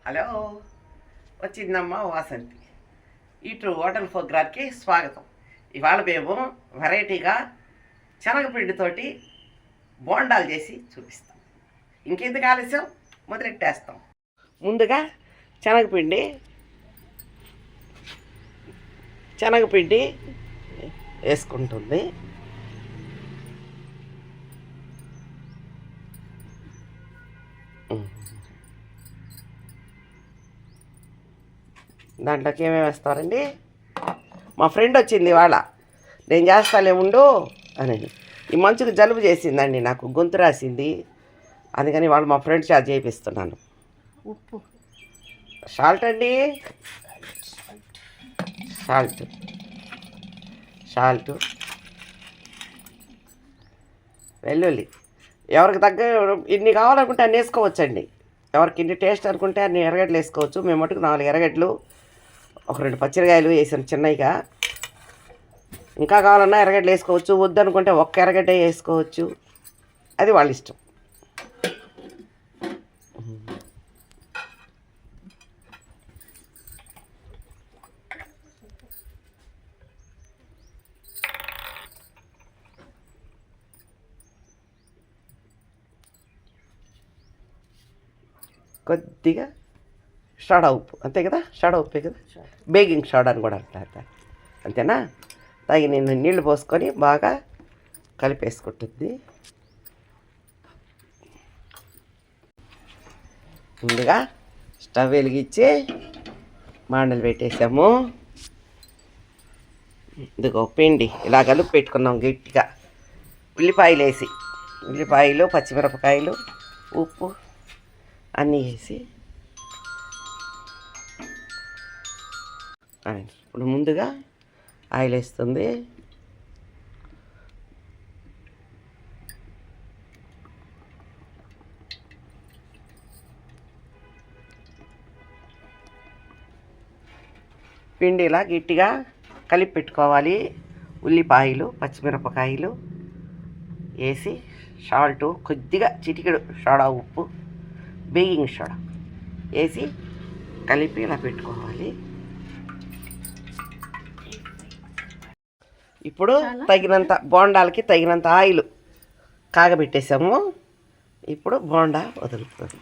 Hello, వచ్చిందమ్మా వాసంతి. ఇటు hotel ప్రోగ్రామ్కి స్వాగతం. ఇవాళ మేము వెరైటీగా శనగపిండితోటి బోండాలు చేసి చూపిస్తాం. ఇంకెందుకు ఆలస్యం, మొదలెట్టేస్తాం. ముందుగా శనగపిండి వేసుకుంటుంది. దాంట్లోకి ఏమేమి వేస్తారండి? మా ఫ్రెండ్ వచ్చింది ఇవాళ, నేను చేస్తాలే ఉండు అని. ఈ మంచుకు జలుబు చేసిందండి, నాకు గొంతు రాసింది, అందుకని వాళ్ళు మా ఫ్రెండ్ చేత చేపిస్తున్నాను. ఉప్పు, సాల్ట్ అండి, సాల్ట్, వెల్లుల్లి ఎవరికి తగ్గ ఇన్ని కావాలనుకుంటే అన్ని వేసుకోవచ్చండి. ఎవరికి ఇన్ని టేస్ట్ అనుకుంటే అన్ని ఎర్రగడ్డలు వేసుకోవచ్చు. మేము మటుకు 4 ఎర్రగడ్డలు, ఒక 2 పచ్చిమిరకాయలు వేసాను చిన్నగా. ఇంకా కావాలన్నా ఎర్రగడ్డలు వేసుకోవచ్చు, వద్దనుకుంటే ఒక్క ఎర్రగడ్డ వేసుకోవచ్చు, అది వాళ్ళ ఇష్టం. కొద్దిగా సోడా ఉప్పు, అంతే కదా, సోడా ఉప్పే కదా, బేకింగ్ సోడా అని కూడా అంటారు, అంతేనా. నేను నీళ్లు పోసుకొని బాగా కలిపేసుకుంటుంది. ముందుగా స్టవ్ వెలిగించి మాండలు పెట్టేసాము. ఇదిగో పిండి ఇలా కలిపి పెట్టుకున్నాం గట్టిగా. ఉల్లిపాయలు, పచ్చిమిరపకాయలు, ఉప్పు అన్నీ వేసి ఇప్పుడు ముందుగా ఆయిల్ వేస్తుంది. పిండి ఇలా గట్టిగా కలిపి పెట్టుకోవాలి. ఉల్లిపాయలు, పచ్చిమిరపకాయలు వేసి సాల్ట్, కొద్దిగా చిటికెడు సోడా ఉప్పు, బేకింగ్ సోడా వేసి కలిపి ఇలా పెట్టుకోవాలి. ఇప్పుడు తగినంత బోండాలకి తగినంత ఆయిల్ కాగబెట్టేసాము. ఇప్పుడు బోండా వదులుతుంది.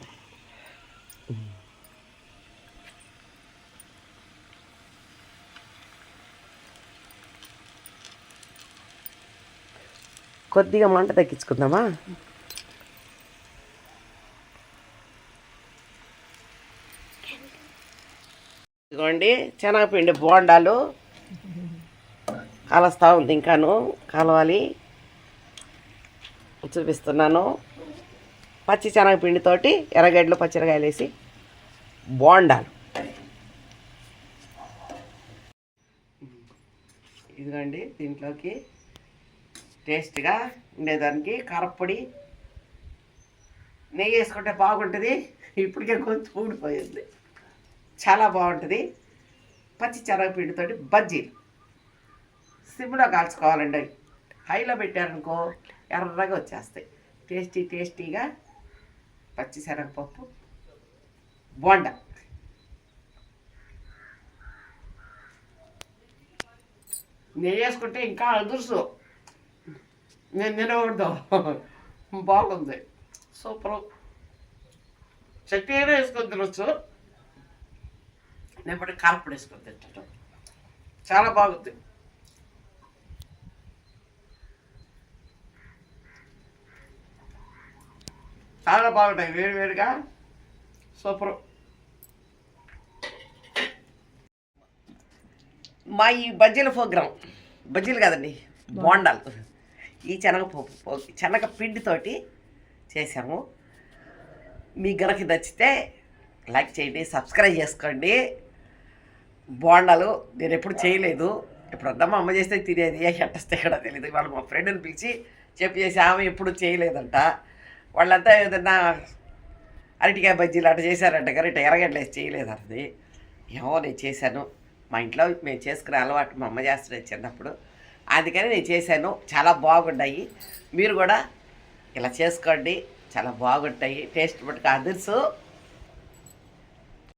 కొద్దిగా మంట తగ్గించుకుందామా. ఇదిగోండి శనగపిండి బోండాలు కలుస్తూ ఉంది, ఇంకాను కలవాలి, చూపిస్తున్నాను. పచ్చి శనగపిండితోటి ఎర్రగడ్డలు, పచ్చిమిరకాయలు వేసి బోండాలు. ఇదిగోండి దీంట్లోకి టేస్ట్గా ఉండేదానికి కారప్పొడి, నెయ్యి వేసుకుంటే బాగుంటుంది. ఇప్పటికే కొంచెం ఊడిపోయింది, చాలా బాగుంటుంది. పచ్చి శనగపిండితోటి బజ్జీలు సిమ్లో కాల్చుకోవాలండి. హైలో పెట్టారనుకో ఎర్రగా వచ్చేస్తాయి. టేస్టీగా పచ్చి శనగపప్పు బోండా. నెయ్యి వేసుకుంటే ఇంకా అదుర్సు, నేను తినకూడదు, బాగుంది, సూపర్. చట్నీ అయినా వేసుకొని తినొచ్చు, నేను బట్టి కారపొడి వేసుకొని తింటాను, చాలా బాగుంది. చాలా బాగుంటాయి, వేడిగా, సూపర్. మా ఈ బజ్జీల ప్రోగ్రాం, బజ్జీలు కాదండి బోండాలు, ఈ శనగపిండితోటి చేసాము. మీ గనక నచ్చితే లైక్ చేయండి, సబ్స్క్రైబ్ చేసుకోండి. బోండాలు నేను ఎప్పుడు చేయలేదు, ఇప్పుడు మా అమ్మ చేస్తే తినేది, ఎట్టస్తే కూడా తెలియదు. వాళ్ళు మా ఫ్రెండ్ని పిలిచి చేసి ఆమె ఎప్పుడు చేయలేదంట. వాళ్ళంతా ఏదన్నా అరటికాయ బజ్జీలు అట్లా చేశారంట, కానీ ఇట్లా ఎర్రగడ్డలు వేసి చేయలేదండి. ఏమో నేను చేశాను, మా ఇంట్లో మేము చేసుకునే అలవాటు మా అమ్మ చేస్తున్నది చిన్నప్పుడు, అందుకని నేను చేశాను. చాలా బాగున్నాయి, మీరు కూడా ఇలా చేసుకోండి, చాలా బాగుంటాయి. టేస్ట్ మటుకు అదుర్సు.